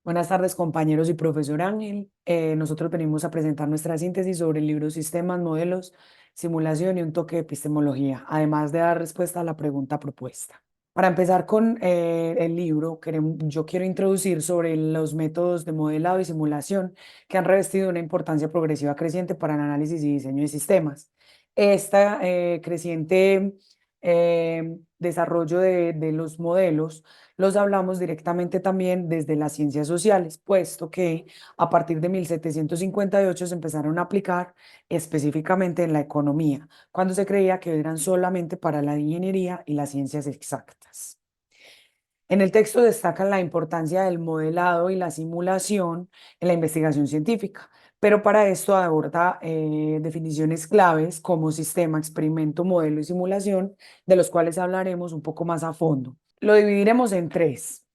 Buenas tardes, compañeros y profesor Ángel. Nosotros venimos a presentar nuestra síntesis sobre el libro Sistemas, Modelos, Simulación y un toque de epistemología, además de dar respuesta a la pregunta propuesta. Para empezar con el libro, yo quiero introducir sobre los métodos de modelado y simulación que han revestido una importancia progresiva creciente para el análisis y diseño de sistemas. Esta creciente desarrollo de los modelos los hablamos directamente también desde las ciencias sociales, puesto que a partir de 1758 se empezaron a aplicar específicamente en la economía, cuando se creía que eran solamente para la ingeniería y las ciencias exactas. En el texto destacan la importancia del modelado y la simulación en la investigación científica, pero para esto aborda definiciones claves como sistema, experimento, modelo y simulación, de los cuales hablaremos un poco más a fondo. Lo dividiremos en tres.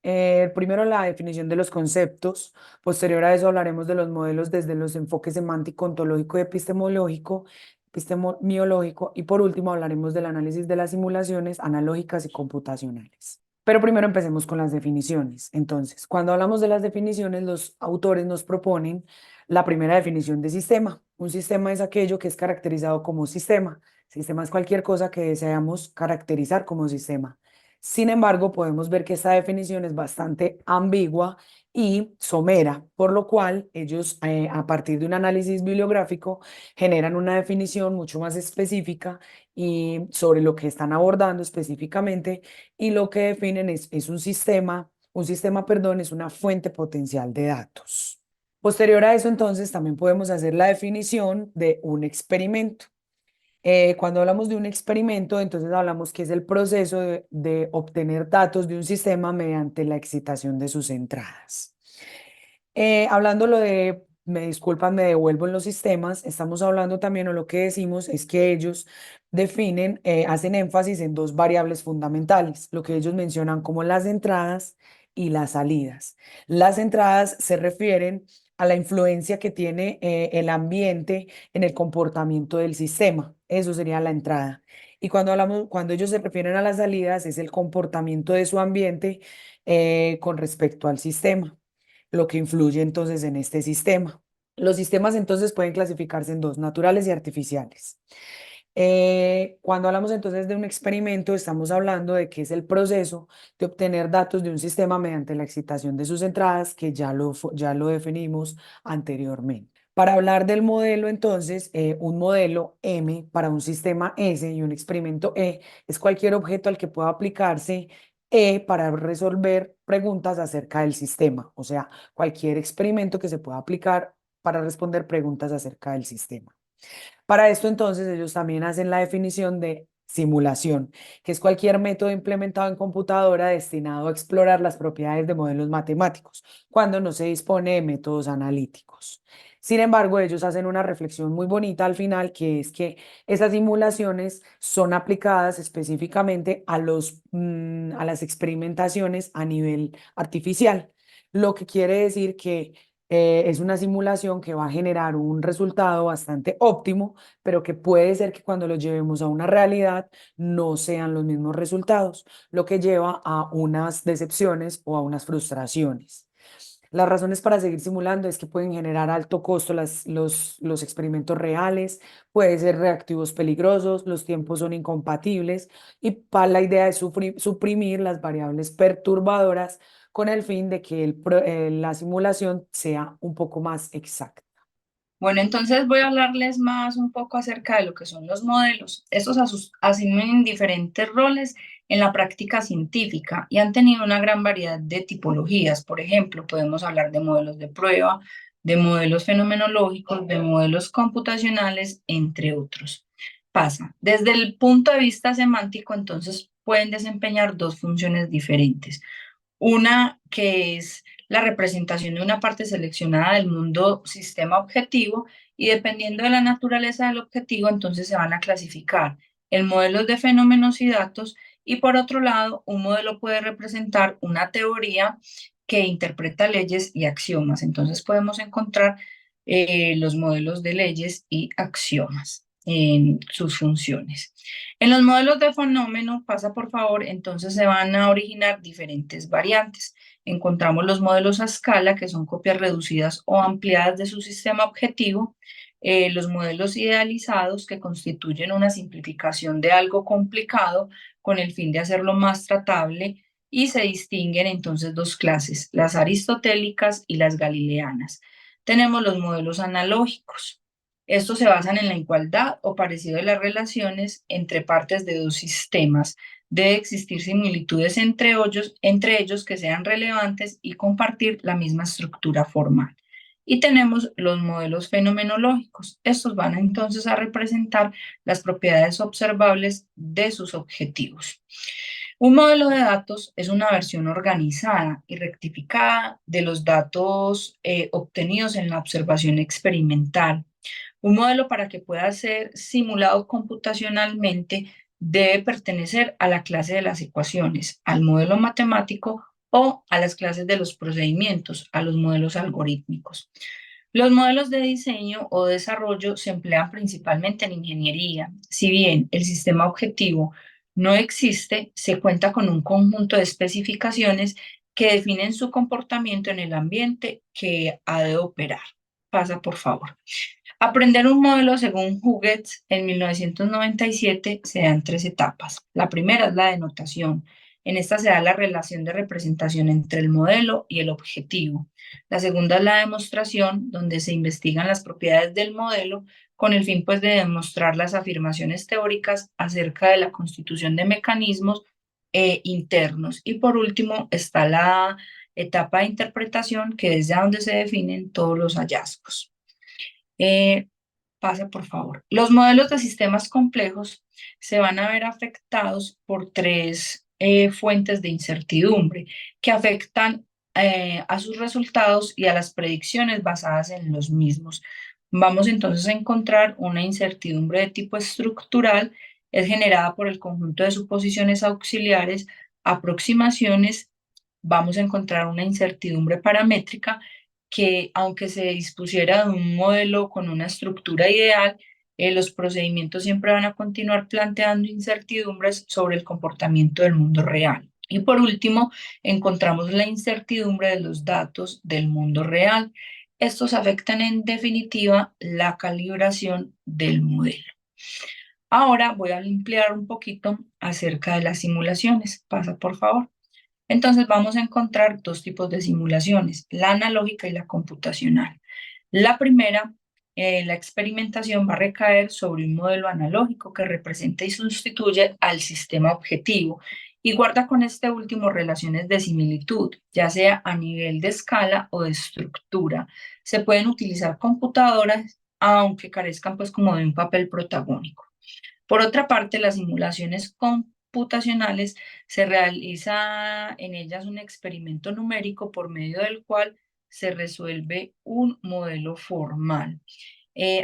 Primero, la definición de los conceptos. Posterior a eso, hablaremos de los modelos desde los enfoques semántico, ontológico y epistemológico, epistemológico. Y por último, hablaremos del análisis de las simulaciones analógicas y computacionales. Pero primero empecemos con las definiciones. Entonces, cuando hablamos de las definiciones, los autores nos proponen la primera definición de sistema. Un sistema es aquello que es caracterizado como sistema. Sistema es cualquier cosa que deseamos caracterizar como sistema. Sin embargo, podemos ver que esta definición es bastante ambigua y somera, por lo cual ellos, a partir de un análisis bibliográfico, generan una definición mucho más específica y sobre lo que están abordando específicamente, y lo que definen es un sistema, perdón, es una fuente potencial de datos. Posterior a eso, entonces, también podemos hacer la definición de un experimento. Cuando hablamos de un experimento, entonces hablamos que es el proceso de obtener datos de un sistema mediante la excitación de sus entradas. Hablando lo de, me disculpan, me devuelvo en los sistemas, estamos hablando también, o lo que decimos es que ellos definen, hacen énfasis en dos variables fundamentales, lo que ellos mencionan como las entradas y las salidas. Las entradas se refieren a la influencia que tiene el ambiente en el comportamiento del sistema. Eso sería la entrada. Y cuando ellos se refieren a las salidas, es el comportamiento de su ambiente con respecto al sistema, lo que influye entonces en este sistema. Los sistemas entonces pueden clasificarse en dos, naturales y artificiales. Cuando hablamos entonces de un experimento, estamos hablando de que es el proceso de obtener datos de un sistema mediante la excitación de sus entradas, que ya lo definimos anteriormente. Para hablar del modelo, entonces, un modelo M para un sistema S y un experimento E es cualquier objeto al que pueda aplicarse E para resolver preguntas acerca del sistema, o sea, cualquier experimento que se pueda aplicar para responder preguntas acerca del sistema. Para esto, entonces, ellos también hacen la definición de simulación, que es cualquier método implementado en computadora destinado a explorar las propiedades de modelos matemáticos, cuando no se dispone de métodos analíticos. Sin embargo, ellos hacen una reflexión muy bonita al final, que es que esas simulaciones son aplicadas específicamente a las experimentaciones a nivel artificial, lo que quiere decir que es una simulación que va a generar un resultado bastante óptimo, pero que puede ser que cuando lo llevemos a una realidad no sean los mismos resultados, lo que lleva a unas decepciones o a unas frustraciones. Las razones para seguir simulando es que pueden generar alto costo los experimentos reales, puede ser reactivos peligrosos, los tiempos son incompatibles, y para la idea de suprimir las variables perturbadoras con el fin de que la simulación sea un poco más exacta. Bueno, entonces voy a hablarles más un poco acerca de lo que son los modelos. Estos asumen diferentes roles en la práctica científica y han tenido una gran variedad de tipologías. Por ejemplo, podemos hablar de modelos de prueba, de modelos fenomenológicos, de modelos computacionales, entre otros. Pasa. Desde el punto de vista semántico, entonces pueden desempeñar dos funciones diferentes. Una que es la representación de una parte seleccionada del mundo sistema objetivo, y dependiendo de la naturaleza del objetivo, entonces se van a clasificar en modelos de fenómenos y datos, y por otro lado, un modelo puede representar una teoría que interpreta leyes y axiomas. Entonces podemos encontrar los modelos de leyes y axiomas en sus funciones. En los modelos de fenómeno, pasa por favor, entonces se van a originar diferentes variantes. encontramos los modelos a escala, que son copias reducidas o ampliadas de su sistema objetivo, los modelos idealizados, que constituyen una simplificación de algo complicado con el fin de hacerlo más tratable, y se distinguen entonces dos clases, las aristotélicas y las galileanas. Tenemos los modelos analógicos. Estos se basan en la igualdad o parecido de las relaciones entre partes de dos sistemas. Debe existir similitudes entre ellos que sean relevantes y compartir la misma estructura formal. Y tenemos los modelos fenomenológicos. Estos van entonces a representar las propiedades observables de sus objetivos. Un modelo de datos es una versión organizada y rectificada de los datos obtenidos en la observación experimental. Un modelo, para que pueda ser simulado computacionalmente, debe pertenecer a la clase de las ecuaciones, al modelo matemático o a las clases de los procedimientos, a los modelos algorítmicos. Los modelos de diseño o desarrollo se emplean principalmente en ingeniería. Si bien el sistema objetivo no existe, se cuenta con un conjunto de especificaciones que definen su comportamiento en el ambiente que ha de operar. Pasa, por favor. Aprender un modelo según Huggins en 1997 se da en tres etapas. La primera es la denotación. En esta se da la relación de representación entre el modelo y el objetivo. La segunda es la demostración, donde se investigan las propiedades del modelo con el fin pues de demostrar las afirmaciones teóricas acerca de la constitución de mecanismos internos. Y por último está la etapa de interpretación, que es ya donde se definen todos los hallazgos. Eh, Pasa, por favor. Los modelos de sistemas complejos se van a ver afectados por tres fuentes de incertidumbre que afectan a sus resultados y a las predicciones basadas en los mismos. Vamos entonces a encontrar una incertidumbre de tipo estructural, es generada por el conjunto de suposiciones auxiliares, aproximaciones. Vamos a encontrar una incertidumbre paramétrica que, aunque se dispusiera de un modelo con una estructura ideal, los procedimientos siempre van a continuar planteando incertidumbres sobre el comportamiento del mundo real. Y por último, encontramos la incertidumbre de los datos del mundo real. Estos afectan en definitiva la calibración del modelo. Ahora voy a ampliar un poquito acerca de las simulaciones. Pasa, por favor. Entonces vamos a encontrar dos tipos de simulaciones, la analógica y la computacional. La primera, la experimentación va a recaer sobre un modelo analógico que representa y sustituye al sistema objetivo y guarda con este último relaciones de similitud, ya sea a nivel de escala o de estructura. Se pueden utilizar computadoras, aunque carezcan pues como de un papel protagónico. Por otra parte, las simulaciones computacionales se realiza en ellas un experimento numérico por medio del cual se resuelve un modelo formal.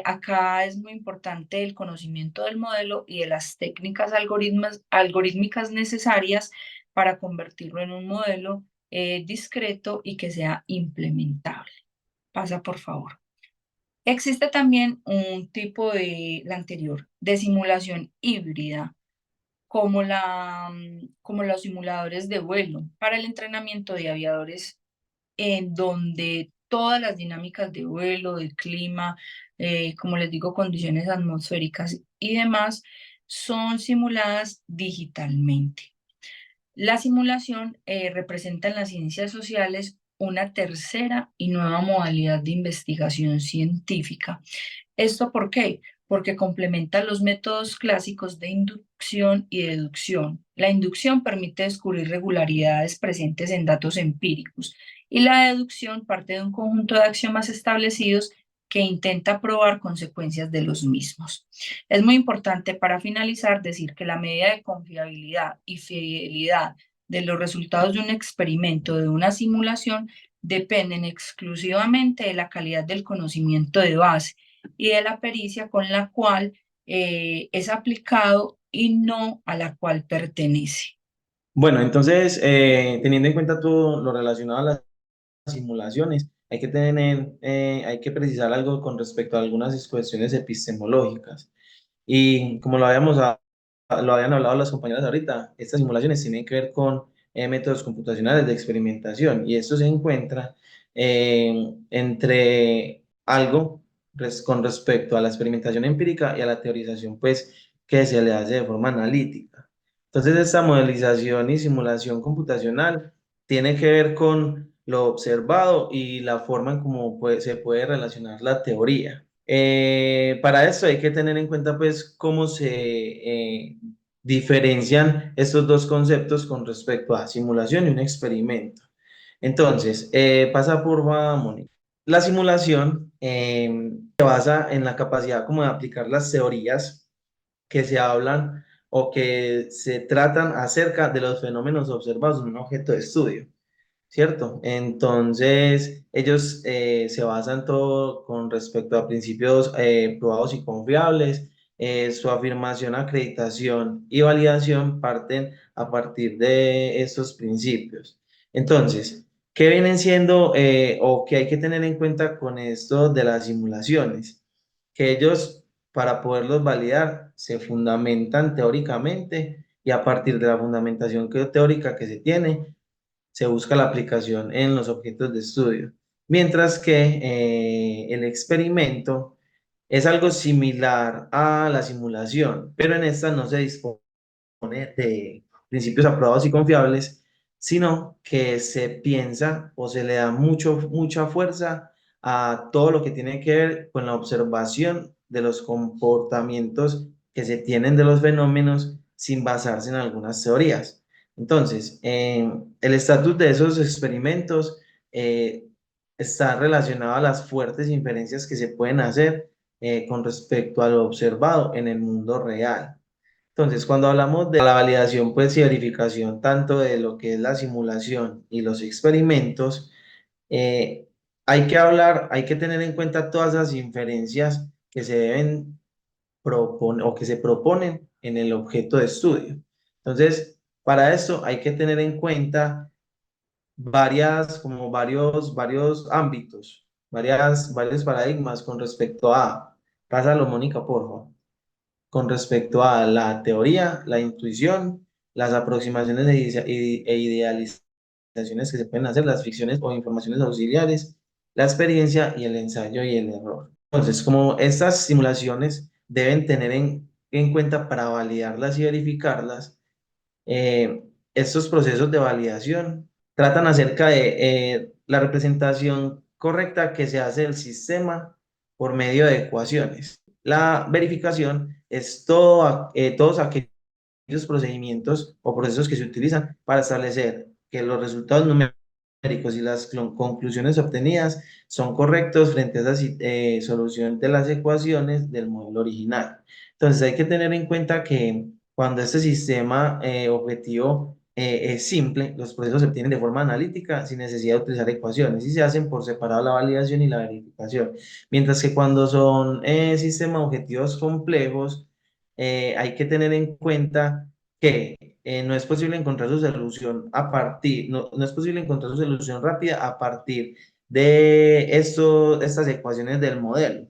Acá es muy importante el conocimiento del modelo y de las técnicas algorítmicas necesarias para convertirlo en un modelo discreto y que sea implementable. Pasa, por favor. Existe también un tipo de la anterior, de simulación híbrida, como los simuladores de vuelo para el entrenamiento de aviadores, en donde todas las dinámicas de vuelo, de clima, como les digo, condiciones atmosféricas y demás, son simuladas digitalmente. La simulación representa en las ciencias sociales una tercera y nueva modalidad de investigación científica. ¿Esto por qué? Porque complementa los métodos clásicos de inducción y deducción. La inducción permite descubrir regularidades presentes en datos empíricos y la deducción parte de un conjunto de axiomas establecidos que intenta probar consecuencias de los mismos. Es muy importante, para finalizar, decir que la medida de confiabilidad y fidelidad de los resultados de un experimento, de una simulación, dependen exclusivamente de la calidad del conocimiento de base y de la pericia con la cual es aplicado y no a la cual pertenece. Bueno, entonces, teniendo en cuenta todo lo relacionado a las simulaciones, hay que precisar algo con respecto a algunas cuestiones epistemológicas. Y como lo habían hablado las compañeras ahorita, estas simulaciones tienen que ver con métodos computacionales de experimentación. Y esto se encuentra entre algo con respecto a la experimentación empírica y a la teorización, pues, que se le hace de forma analítica. Entonces, esta modelización y simulación computacional tiene que ver con lo observado y la forma en cómo se puede relacionar la teoría. Para esto hay que tener en cuenta, pues, cómo se diferencian estos dos conceptos con respecto a simulación y un experimento. Entonces, pasa por Mónica. La simulación se basa en la capacidad como de aplicar las teorías que se hablan o que se tratan acerca de los fenómenos observados en un objeto de estudio, ¿cierto? Entonces, ellos se basan todo con respecto a principios probados y confiables. Su afirmación, acreditación y validación parten a partir de estos principios. Entonces, ¿qué vienen siendo o qué hay que tener en cuenta con esto de las simulaciones? Que ellos, para poderlos validar, se fundamentan teóricamente y a partir de la fundamentación teórica que se tiene, se busca la aplicación en los objetos de estudio. Mientras que el experimento es algo similar a la simulación, pero en esta no se dispone de principios aprobados y confiables, sino que se piensa o se le da mucha fuerza a todo lo que tiene que ver con la observación de los comportamientos que se tienen de los fenómenos sin basarse en algunas teorías. Entonces, el estatus de esos experimentos está relacionado a las fuertes inferencias que se pueden hacer con respecto a lo observado en el mundo real. Entonces, cuando hablamos de la validación, pues, y verificación tanto de lo que es la simulación y los experimentos, eh, hay que tener en cuenta todas las inferencias que se deben proponer o que se proponen en el objeto de estudio. Entonces, para eso hay que tener en cuenta varios ámbitos, varios paradigmas con respecto a, pásalo, Mónica, por favor, con respecto a la teoría, la intuición, las aproximaciones e idealizaciones que se pueden hacer, las ficciones o informaciones auxiliares, la experiencia y el ensayo y el error. Entonces, como estas simulaciones deben tener en cuenta para validarlas y verificarlas, estos procesos de validación tratan acerca de la representación correcta que se hace del sistema por medio de ecuaciones. La verificación es todos aquellos procedimientos o procesos que se utilizan para establecer que los resultados numéricos y las conclusiones obtenidas son correctos frente a esa solución de las ecuaciones del modelo original. Entonces hay que tener en cuenta que cuando este sistema objetivo es simple, los procesos se obtienen de forma analítica sin necesidad de utilizar ecuaciones y se hacen por separado la validación y la verificación. Mientras que cuando son sistemas objetivos complejos, hay que tener en cuenta que no es posible encontrar su solución no es posible encontrar su solución rápida a partir de estas ecuaciones del modelo,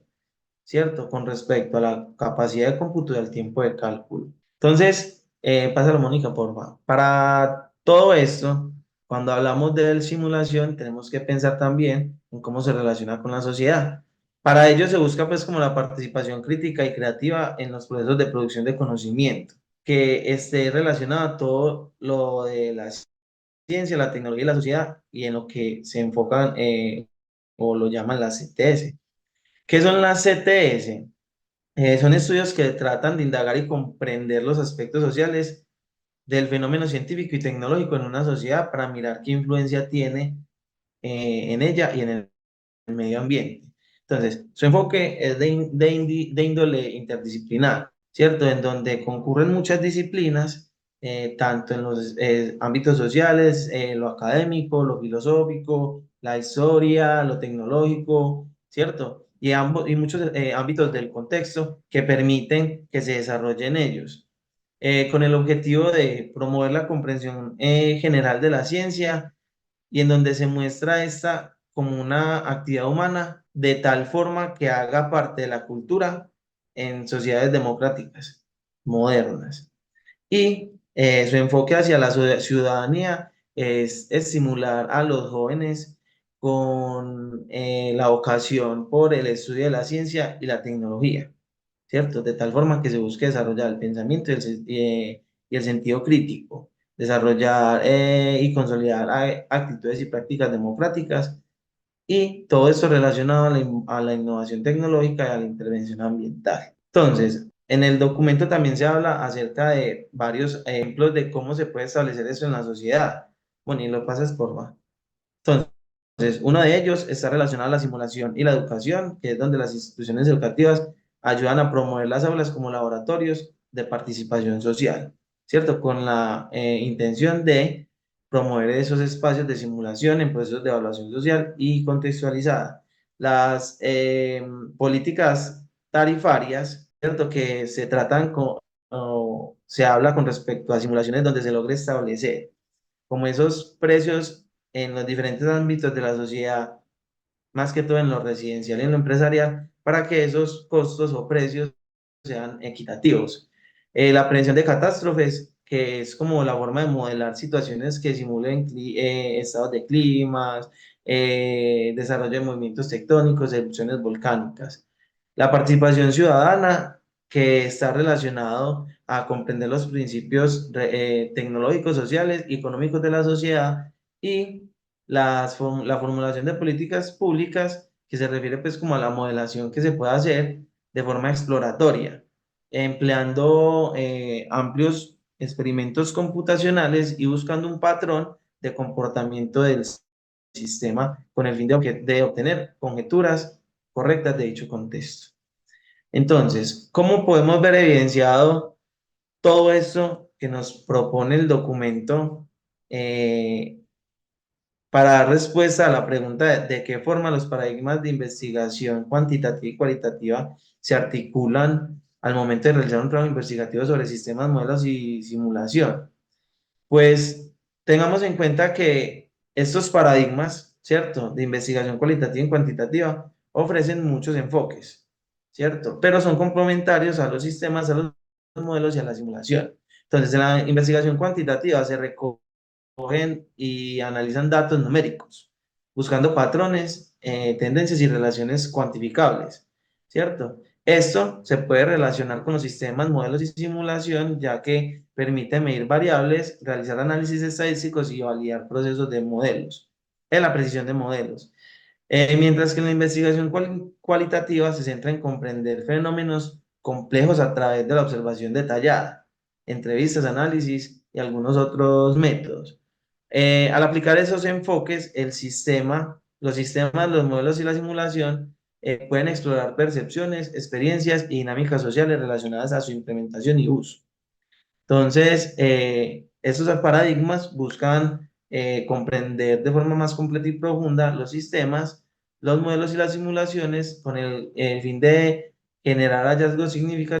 ¿cierto? Con respecto a la capacidad de cómputo y al tiempo de cálculo. Entonces, pásalo, Mónica, por favor. Para todo esto, cuando hablamos de simulación, tenemos que pensar también en cómo se relaciona con la sociedad. Para ello se busca, pues, como la participación crítica y creativa en los procesos de producción de conocimiento, que esté relacionado a todo lo de la ciencia, la tecnología y la sociedad, y en lo que se enfocan o lo llaman las CTS. ¿Qué son las CTS? Son estudios que tratan de indagar y comprender los aspectos sociales del fenómeno científico y tecnológico en una sociedad para mirar qué influencia tiene en ella y en el medio ambiente. Entonces, su enfoque es de índole interdisciplinar, ¿cierto? En donde concurren muchas disciplinas, tanto en los ámbitos sociales, lo académico, lo filosófico, la historia, lo tecnológico, ¿cierto? Y muchos ámbitos del contexto que permiten que se desarrollen ellos, con el objetivo de promover la comprensión general de la ciencia y en donde se muestra esta como una actividad humana de tal forma que haga parte de la cultura en sociedades democráticas modernas. Y su enfoque hacia la ciudadanía es estimular a los jóvenes con la vocación por el estudio de la ciencia y la tecnología, ¿cierto? De tal forma que se busque desarrollar el pensamiento y el sentido crítico, desarrollar y consolidar actitudes y prácticas democráticas, y todo esto relacionado a la innovación tecnológica y a la intervención ambiental. Entonces, en el documento también se habla acerca de varios ejemplos de cómo se puede establecer eso en la sociedad. Bueno, y lo pasas por va. Entonces, uno de ellos está relacionado a la simulación y la educación, que es donde las instituciones educativas ayudan a promover las aulas como laboratorios de participación social, ¿cierto? Con la intención de promover esos espacios de simulación en procesos de evaluación social y contextualizada. Las políticas tarifarias, ¿cierto? Que se tratan o se habla con respecto a simulaciones donde se logre establecer como esos precios en los diferentes ámbitos de la sociedad, más que todo en lo residencial y en lo empresarial, para que esos costos o precios sean equitativos. La prevención de catástrofes, que es como la forma de modelar situaciones que simulen estados de climas, desarrollo de movimientos tectónicos, erupciones volcánicas. La participación ciudadana, que está relacionado a comprender los principios tecnológicos, sociales y económicos de la sociedad, y la formulación de políticas públicas, que se refiere pues como a la modelación que se puede hacer de forma exploratoria, empleando amplios experimentos computacionales y buscando un patrón de comportamiento del sistema con el fin de obtener conjeturas correctas de dicho contexto. Entonces, ¿cómo podemos ver evidenciado todo esto que nos propone el documento para dar respuesta a la pregunta de qué forma los paradigmas de investigación cuantitativa y cualitativa se articulan al momento de realizar un trabajo investigativo sobre sistemas, modelos y simulación? Pues tengamos en cuenta que estos paradigmas, ¿cierto?, de investigación cualitativa y cuantitativa ofrecen muchos enfoques, ¿cierto? Pero son complementarios a los sistemas, a los modelos y a la simulación. Entonces, en la investigación cuantitativa se recogen y analizan datos numéricos, buscando patrones, tendencias y relaciones cuantificables, ¿cierto? Esto se puede relacionar con los sistemas, modelos y simulación, ya que permite medir variables, realizar análisis estadísticos y validar procesos de modelos, en la precisión de modelos. Mientras que la investigación cualitativa se centra en comprender fenómenos complejos a través de la observación detallada, entrevistas, análisis y algunos otros métodos. Al aplicar esos enfoques, los sistemas, los modelos y la simulación pueden explorar percepciones, experiencias y dinámicas sociales relacionadas a su implementación y uso. Entonces, estos paradigmas buscan comprender de forma más completa y profunda los sistemas, los modelos y las simulaciones con el fin de generar hallazgos significativos